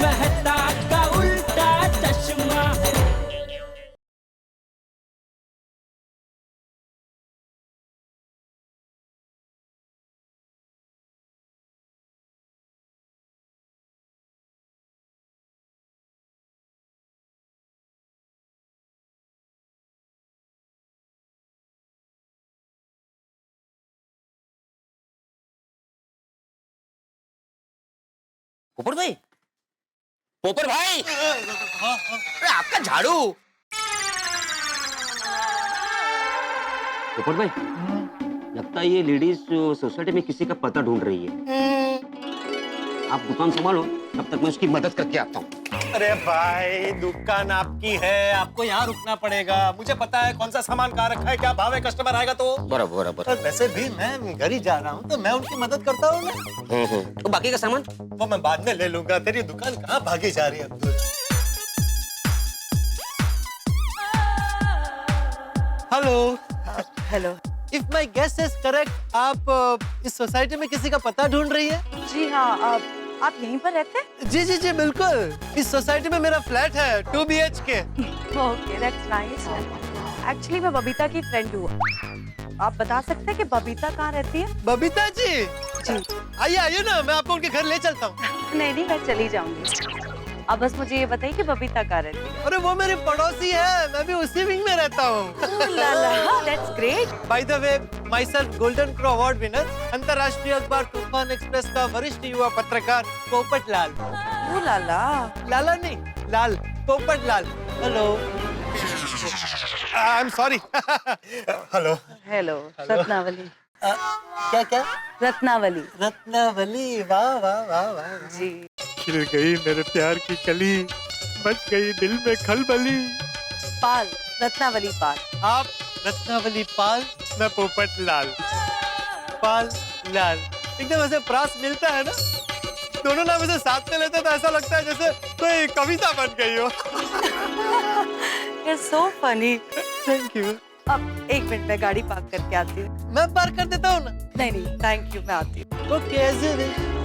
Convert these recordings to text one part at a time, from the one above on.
मेहता का उल्टा चश्मा। पोपट भाई, पोपट भाई, अरे आपका झाड़ू। पोपट भाई, लगता है ये लेडीज सोसाइटी में किसी का पता ढूंढ रही है। आप दुकान संभालो, तब तक मैं उसकी मदद करके आता हूँ। अरे भाई, दुकान आपकी है, आपको यहाँ रुकना पड़ेगा। मुझे पता है कौन सा सामान कहाँ रखा है, क्या भाव है, कस्टमर आएगा तो। बराबर बराबर। वैसे भी मैं घर ही जा रहा हूँ, तो मैं उनकी मदद करता हूँ ना। तो बाकी का सामान वो मैं बाद में ले लूंगा। तेरी दुकान कहाँ भागी जा रही है Abdul? Hello hello. If my guess is correct, आप इस सोसाइटी में किसी का पता ढूंढ रही है? जी हाँ, आप यहीं पर रहते हैं? जी जी जी बिल्कुल। इस सोसाइटी में मेरा फ्लैट है 2 BHK। Okay, that's nice. Actually मैं बबीता की फ्रेंड हूँ। आप बता सकते हैं कि बबीता कहाँ रहती है? बबीता जी, जी। आइए आइए ना, मैं आपको उनके घर ले चलता हूँ। नहीं, मैं चली जाऊंगी। अब बस मुझे ये बताइए कि बबीता कहाँ रहती है? अरे वो मेरी पड़ोसी है, मैं भी उसी विंग में रहता हूँ। That's great. By the way, my self golden crow award winner, अंतर्राष्ट्रीय अखबार तूफान एक्सप्रेस का वरिष्ठ युवा पत्रकार पोपट लाल। लाला। लाला नहीं, Lal, Popat Lal. Hello. I am sorry. Hello. Hello, Ratnavali. क्या क्या? रत्नावली। रत्नावली, वाह वाह वाह वाह। जी। खिल गई मेरे प्यार की कली, मच गई दिल में खलबली। पाल, रत्नावली पाल। आप रत्नावली पाल, मैं पोपट लाल। पाल लाल, एकदम ऐसे प्रास मिलता है ना, दोनों नाम ऐसे साथ में लेते तो ऐसा लगता है जैसे कोई कविता बन गई हो। You're so funny। Thank you. अब 1 मिनट में गाड़ी पार्क करके आती हूँ। मैं पार्क कर देता हूँ ना। नहीं, थैंक यू, मैं आती हूँ। ओके, ऐसे नहीं।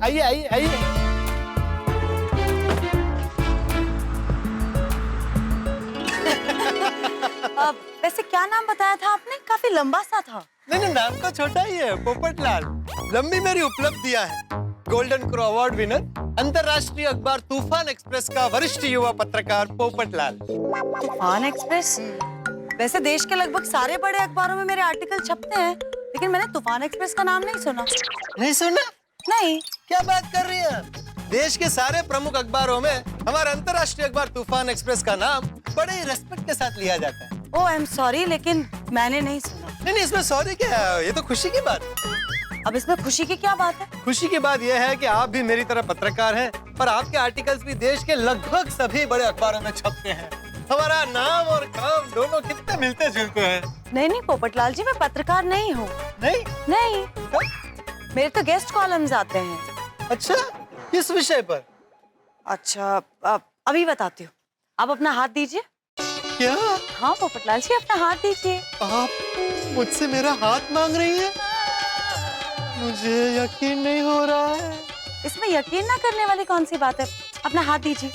आइए आइए आइए। वैसे क्या नाम बताया था आपने? काफी लंबा सा था। नहीं, नाम तो छोटा ही है, पोपट लाल। लंबी मेरी उपलब्धियां हैं। गोल्डन क्रो अवार्ड विनर, अंतर्राष्ट्रीय अखबार तूफान एक्सप्रेस का वरिष्ठ युवा पत्रकार पोपट लाल। तूफान एक्सप्रेस? वैसे देश के लगभग सारे बड़े अखबारों में मेरे आर्टिकल छपते हैं, लेकिन मैंने तूफान एक्सप्रेस का नाम नहीं सुना। नहीं सुना? नहीं। क्या बात कर रही है? देश के सारे प्रमुख अखबारों में हमारे अंतर्राष्ट्रीय अखबार तूफान एक्सप्रेस का नाम बड़े ही रेस्पेक्ट के साथ लिया जाता है। ओह, आई एम सॉरी, लेकिन मैंने नहीं सुना। नहीं, इसमें सॉरी क्या है? ये तो खुशी की बात है। अब इसमें खुशी की क्या बात है? खुशी की बात यह है कि आप भी मेरी तरह पत्रकार हैं और आपके आर्टिकल्स भी देश के लगभग सभी बड़े अखबारों में छपते हैं। हमारा नाम और काम दोनों कितने मिलते जुलते हैं। नहीं पोपटलाल जी, मैं पत्रकार नहीं हूँ। नहीं? मेरे तो गेस्ट कॉलम्स आते हैं। अच्छा, किस विषय पर? अच्छा, अभी बताती हूँ। आप अपना हाथ दीजिए। क्या? हाँ पोपटलाल जी, अपना हाथ दीजिए। आप मुझसे मेरा हाथ मांग रही हैं? मुझे यकीन नहीं हो रहा है। इसमें यकीन ना करने वाली कौन सी बात है? अपना हाथ दीजिए।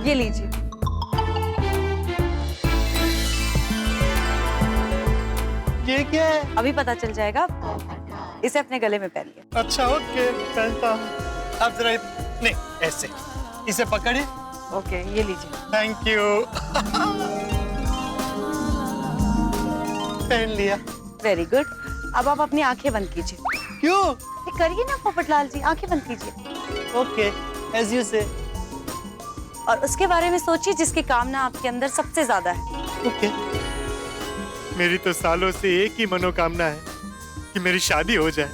ये लीजिए। ये क्या है? अभी पता चल जाएगा। इसे अपने गले में पहनिए। अच्छा, ओके, पहनता हूँ। आप जरा नहीं, ऐसे इसे पकड़िए। ओके, ये लीजिए। Thank you. पहन लिया। Very good. अब आप अपनी आंखें बंद कीजिए। क्यों? ये करिए ना पोपटलाल जी, आंखें बंद कीजिए। ओके, एज यू से। और उसके बारे में सोचिए जिसकी कामना आपके अंदर सबसे ज्यादा है। ओके। मेरी तो सालों से एक ही मनोकामना है कि मेरी शादी हो जाए।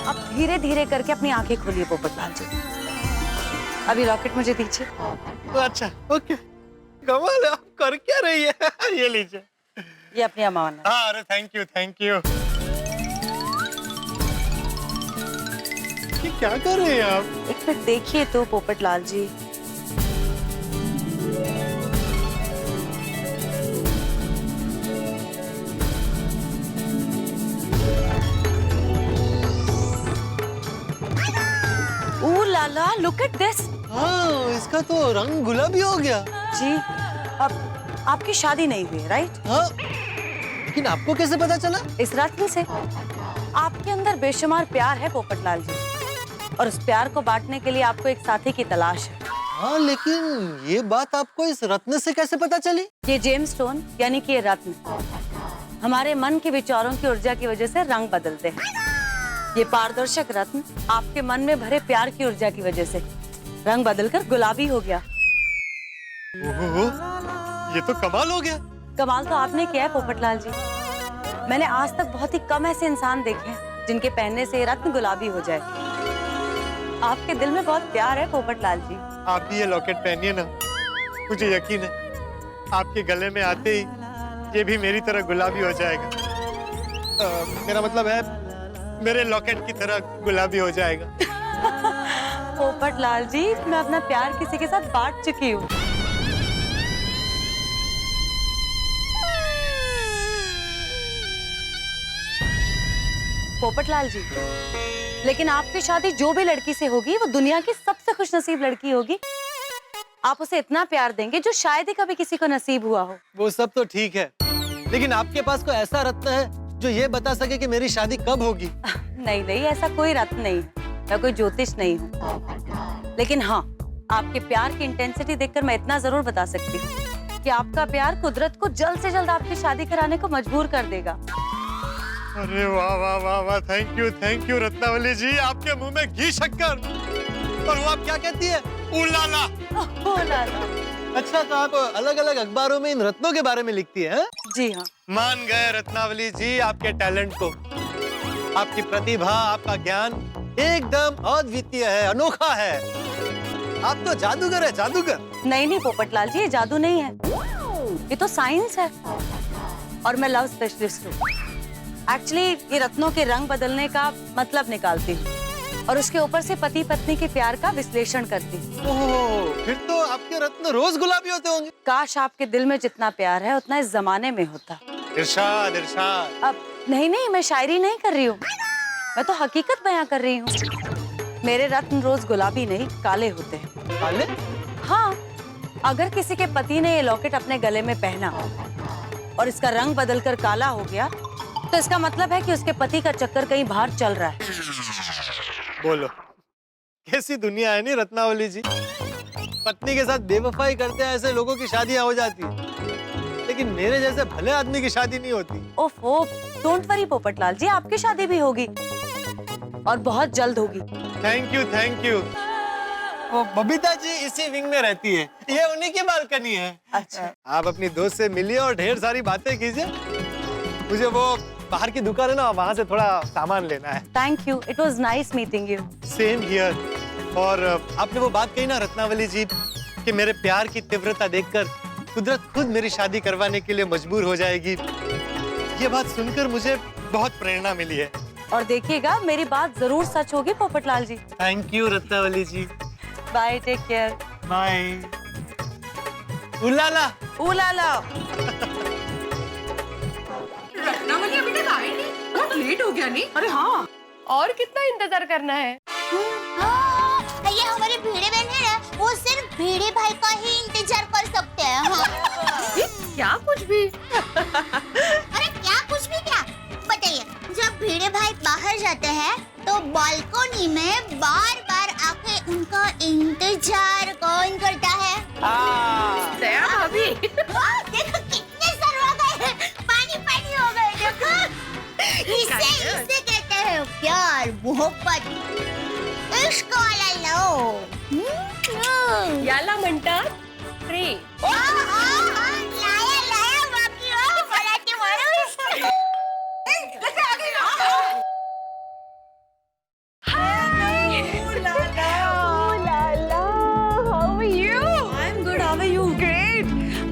अब धीरे धीरे करके अपनी आंखें खोलिए पोपटलाल जी। अभी लॉकेट मुझे दीजिए। अच्छा, ओके। कमाल है, आप कर क्या रही है? ये लीजिए। ये अपनी अमानत। हाँ, अरे थैंक यू, थैंक यू। ये क्या कर रहे हैं आप? एक मिनट देखिए तो पोपटलाल जी। ओह लाला, लुक एट दिस। हाँ, इसका तो रंग गुलाबी हो गया। जी, अब आपकी शादी नहीं हुई, राइट? हाँ, लेकिन आपको कैसे पता चला? इस रत्न से। आपके अंदर बेशुमार प्यार है पोपटलाल जी, और उस प्यार को बांटने के लिए आपको एक साथी की तलाश है। हाँ, लेकिन ये बात आपको इस रत्न से कैसे पता चली? ये जेम स्टोन यानी कि ये रत्न हमारे मन के विचारों की ऊर्जा की वजह से रंग बदलते हैं। ये पारदर्शक रत्न आपके मन में भरे प्यार की ऊर्जा की वजह से रंग बदलकर गुलाबी हो गया। ओहो, ये तो कमाल हो गया। कमाल तो आपने किया है पोपटलाल जी। मैंने आज तक बहुत ही कम ऐसे इंसान देखे हैं जिनके पहनने से ये रत्न गुलाबी हो जाए। आपके दिल में बहुत प्यार है पोपटलाल जी। आप भी ये लॉकेट पहनिए ना, मुझे यकीन है आपके गले में आते ही ये भी मेरी तरह गुलाबी हो जाएगा। मेरा मतलब है मेरे लॉकेट की तरह गुलाबी हो जाएगा। पोपटलाल जी, मैं अपना प्यार किसी के साथ बांट चुकी हूँ। पोपटलाल जी, लेकिन आपकी शादी जो भी लड़की से होगी वो दुनिया की सबसे खुशनसीब लड़की होगी। आप उसे इतना प्यार देंगे जो शायद ही कभी किसी को नसीब हुआ हो। वो सब तो ठीक है, लेकिन आपके पास कोई ऐसा रत्न है जो ये बता सके कि मेरी शादी कब होगी? नहीं नहीं, ऐसा कोई रत्न नहीं है। मैं कोई ज्योतिष नहीं हूँ, लेकिन हाँ, आपके प्यार की इंटेंसिटी देखकर मैं इतना जरूर बता सकती हूँ कि आपका प्यार कुदरत को जल्द से जल्द आपकी शादी कराने को मजबूर कर देगा। अरे वाह वाह वाह वाह, थैंक यू रत्नावली जी। आपके मुंह में घी शक्कर। और वो आप क्या कहती है? उलाला। अच्छा, तो आप अलग अलग अखबारों में इन रत्नों के बारे में लिखती है? जी हाँ। मान गए रत्नावली जी आपके टैलेंट को। आपकी प्रतिभा, आपका ज्ञान एकदम अद्वितीय है, अनोखा है। आप तो जादूगर है, जादूगर। नहीं नहीं पोपटलाल जी, ये जादू नहीं है, ये तो साइंस है। और मैं लव स्पेशलिस्ट हूँ। एक्चुअली ये रत्नों के रंग बदलने का मतलब निकालती हूँ और उसके ऊपर से पति पत्नी के प्यार का विश्लेषण करती हूँ। ओह, फिर तो आपके रत्न रोज गुलाबी होते होंगे। काश आपके दिल में जितना प्यार है उतना इस जमाने में होता। इरशाद इरशाद। अब नहीं नहीं, मैं शायरी नहीं कर रही हूँ, मैं तो हकीकत बयां कर रही हूँ। मेरे रत्न रोज गुलाबी नहीं काले होते हैं। काले? हाँ, अगर किसी के पति ने ये लॉकेट अपने गले में पहना और इसका रंग बदलकर काला हो गया तो इसका मतलब है कि उसके पति का चक्कर कहीं बाहर चल रहा है। बोलो, कैसी दुनिया है नहीं रत्नावली जी। पत्नी के साथ बेवफाई करते हैं ऐसे लोगों की शादियां हो जाती है, लेकिन मेरे जैसे भले आदमी की शादी नहीं होती। ओफो, डोंट वरी पोपटलाल जी, आपकी शादी भी होगी और बहुत जल्द होगी। Thank you. वो बबीता जी इसी विंग में रहती है, ये उन्हीं की बालकनी है। अच्छा, आप अपनी दोस्त से मिलिए और ढेर सारी बातें कीजिए। मुझे वो बाहर की दुकान है ना, वहाँ से थोड़ा सामान लेना है। Thank you, it was nice meeting you. Same here. और आपने वो बात कही ना रत्नावली जी कि मेरे प्यार की तीव्रता देखकर कुदरत खुद मेरी शादी करवाने के लिए मजबूर हो जाएगी, ये बात सुनकर मुझे बहुत प्रेरणा मिली है। और देखिएगा, मेरी बात जरूर सच होगी Popatlal ji. Thank you Ratnavali ji. Bye, take care. Bye. उलाला। उलाला। रत्नावली अभी तक आई नहीं, बहुत लेट हो गया नहीं? अरे हाँ, और कितना इंतजार करना है? हाँ, ये हमारे भिड़े बहन है ना, वो सिर्फ भिड़े भाई का ही इंतजार कर सकते हैं। हाँ। क्या कुछ भी? अरे क्या कुछ भी क्या? बताइए, जब भिड़े भाई बाहर जाते हैं तो बालकनी में बार बार आके उनका इंतजार कौन करता है? दया भाभी। देखो कितने सर हो गए, पानी पानी हो गए। देखो, इसे कहते हैं प्यार, मोहब्बत, इश्क वाला लव। याला म्हणतात प्रेम. लाया बाकी हो मराठी माणूस.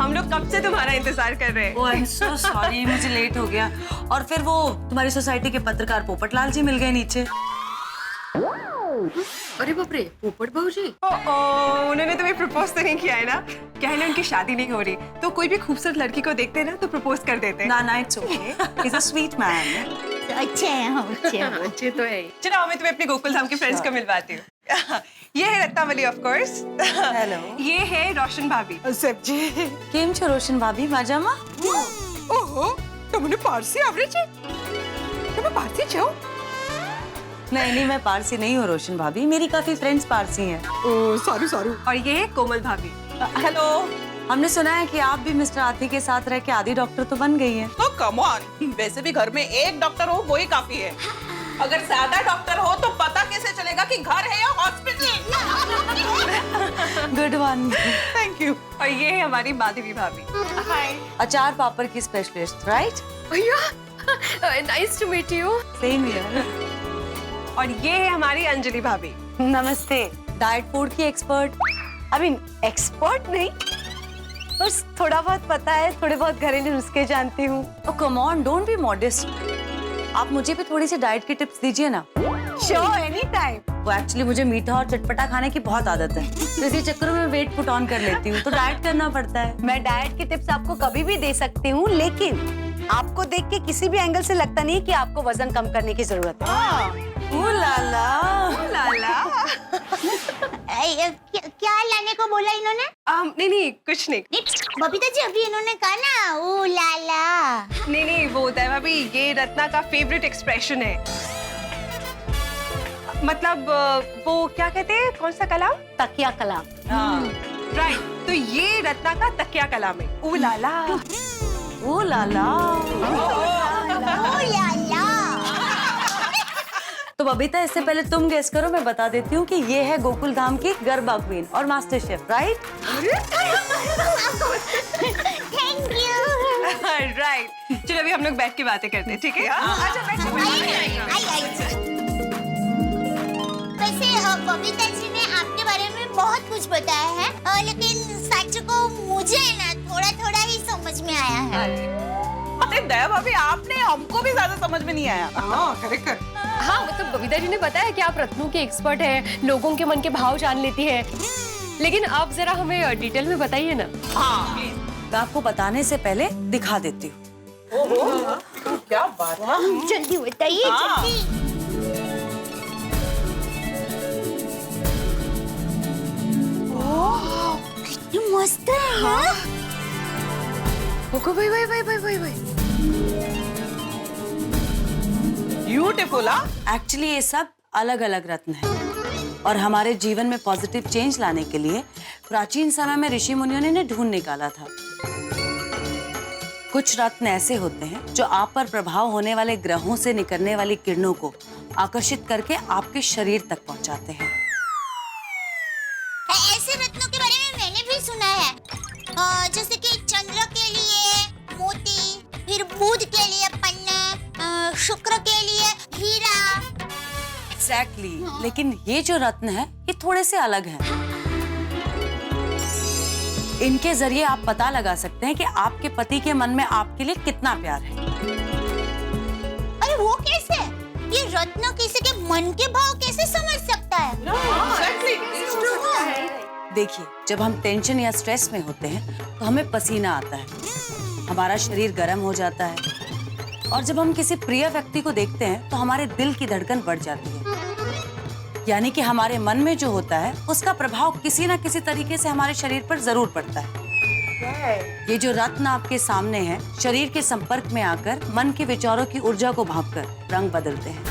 हम लोग कब से तुम्हारा इंतजार कर रहे हैं। Oh, I'm so sorry, मुझे लेट हो गया। और फिर वो तुम्हारी सोसाइटी के पत्रकार पोपटलाल जी मिल गए नीचे। अरे बाप रे, पोपट भाऊजी। उन्होंने तुम्हें प्रपोज तो नहीं किया है ना? क्या है ना, उनकी शादी नहीं हो रही, तो कोई भी खूबसूरत लड़की को देखते हैं ना तो प्रपोज कर देते हैं। ना it's okay, he is a sweet man. अच्छे हैं हम, अच्छे हैं। अच्छे तो है। चलो मैं तुम्हें अपने गोकुल धाम के फ्रेंड्स को मिलवाती हूँ। ये है रत्नावली ऑफ कोर्स। हेलो। ये है रोशन भाभी। सब्जी। केम छो रोशन भाभी, मजामा? ओहो, तुमने पारसी आवड़े छे? तुम्हें पारसी छो? नहीं, मैं पारसी नहीं हूँ रोशन भाभी, मेरी काफी फ्रेंड्स पारसी हैं। ओ, सारू। और ये है कोमल भाभी। हेलो। हमने सुना है कि आप भी मिस्टर आती के साथ रह के आधी डॉक्टर तो बन गई हैं। तो कम ऑन, वैसे भी घर में एक डॉक्टर हो वो ही काफी है। अगर ज्यादा डॉक्टर हो तो पता कैसे चलेगा कि घर है या hospital? Good one. Thank you. और ये है हमारी माधवी भाभी। हाय। अचार पापड़ की स्पेशलिस्ट, राइट? भैया, nice to meet you. Same here. और ये है हमारी अंजलि भाभी। नमस्ते। डाइट फूड की एक्सपर्ट। आई मीन एक्सपर्ट नहीं, बस थोड़ा बहुत पता है, थोड़े बहुत घरेलू नुस्खे जानती हूँ। Oh come on, don't be modest. आप मुझे भी थोड़ी सी डाइट की टिप्स दीजिए ना। Sure, any time. वो एक्चुअली मुझे मीठा और चटपटा खाने की बहुत आदत है, तो इसी चक्कर में वेट पुट ऑन कर लेती हूँ, तो डाइट करना पड़ता है। मैं डाइट की टिप्स आपको कभी भी दे सकती हूँ, लेकिन आपको देख के किसी भी एंगल से लगता नहीं कि आपको वजन कम करने की जरूरत है। लाला। क्या लाने को बोला इन्होंने? नहीं, कुछ नहीं। बबीता जी, अभी इन्होंने कहा ना ओ लाला। नहीं, वो होता है भाभी, ये रत्ना का फेवरेट एक्सप्रेशन है। मतलब वो क्या कहते हैं, कौन सा कलाम? तकिया कलाम। राइट, तो ये रत्ना का तकिया कलाम है। ओ लाला। ओ लाला। ओ लाला। तो बबीता, इससे पहले तुम गेस करो, मैं बता देती हूँ कि ये है गोकुल धाम की गरबा क्वीन और master chef, right? Thank you. Right, चलो अभी हम लोग बैठ के बातें करते हैं, ठीक है? अच्छा, बैठो। वैसे बबीता जी ने आपके बारे में बहुत कुछ बताया है, लेकिन सच को मुझे ना थोड़ा ही समझ में आया है। अरे दया भाभी, आपने हमको भी ज्यादा समझ में नहीं आया। करेक्ट। हाँ, मतलब बबीता जी ने बताया कि आप रत्नों के एक्सपर्ट हैं, लोगों के मन के भाव जान लेती है, लेकिन आप जरा हमें डिटेल में बताइए ना। हाँ प्लीज। मैं आपको बताने से पहले दिखा देती हूँ। क्या बात है। जल्दी बताइए, जल्दी। कितनी मस्त है यार। भाई। ब्यूटीफुल। एक्चुअली ये सब अलग अलग रत्न हैं और हमारे जीवन में पॉजिटिव चेंज लाने के लिए प्राचीन समय में ऋषि मुनियों ने इन्हें ढूंढ निकाला था। कुछ रत्न ऐसे होते हैं जो आप पर प्रभाव होने वाले ग्रहों से निकलने वाली किरणों को आकर्षित करके आपके शरीर तक पहुंचाते हैं। ऐसे रत्नों के बारे में मैंने भी सुना है, जैसे कि चंद्र के लिए मोती, फिर बुध के लिए पन्ना, शुक्र के लिए हीरा। एग्जैक्टली, लेकिन ये जो रत्न है ये थोड़े से अलग हैं। इनके जरिए आप पता लगा सकते हैं कि आपके पति के मन में आपके लिए कितना प्यार है। अरे वो कैसे? ये रत्न किसी के मन के भाव कैसे समझ सकता है? देखिए, जब हम टेंशन या स्ट्रेस में होते हैं तो हमें पसीना आता है, हमारा शरीर गर्म हो जाता है, और जब हम किसी प्रिय व्यक्ति को देखते हैं तो हमारे दिल की धड़कन बढ़ जाती है। यानी कि हमारे मन में जो होता है उसका प्रभाव किसी ना किसी तरीके से हमारे शरीर पर जरूर पड़ता है। ये जो रत्न आपके सामने है, शरीर के संपर्क में आकर मन के विचारों की ऊर्जा को भांपकर रंग बदलते हैं।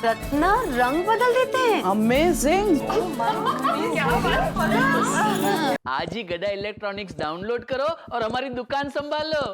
रत्न रंग बदल देते हैं। अमेजिंग। आज ही गड़ा इलेक्ट्रॉनिक्स डाउनलोड करो और हमारी दुकान संभालो।